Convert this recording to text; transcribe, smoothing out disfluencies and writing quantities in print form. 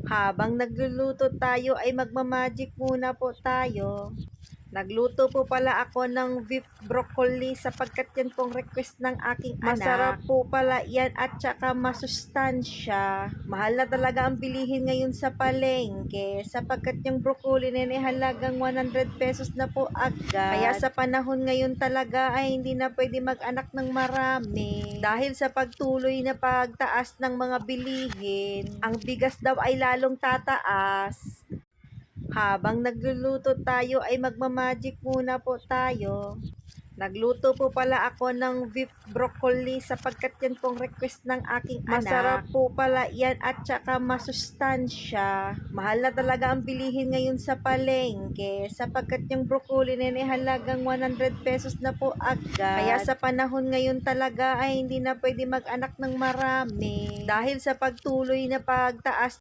Habang nagluluto tayo ay magmamagic muna po tayo. Nagluto po pala ako ng beef broccoli sapagkat yan pong request ng aking anak. Masarap po pala yan at saka masustansya. Mahal na talaga ang bilihin ngayon sa palengke sapagkat yung broccoli na yan ay halagang 100 pesos na po agad. Kaya sa panahon ngayon talaga ay hindi na pwede mag-anak ng marami. Dahil sa pagtuloy na pagtaas ng mga bilihin, ang bigas daw ay lalong tataas. Habang nagluluto tayo ay magmamagic muna po tayo. Nagluto po pala ako ng beef broccoli sapagkat yan pong request ng aking anak. Masarap po pala yan at saka masustansya. Mahal na talaga ang bilihin ngayon sa palengke sapagkat yung broccoli na yan ay halagang 100 pesos na po agad. Kaya sa panahon ngayon talaga ay hindi na pwede mag-anak ng marami. Dahil sa pagtuloy na pagtaas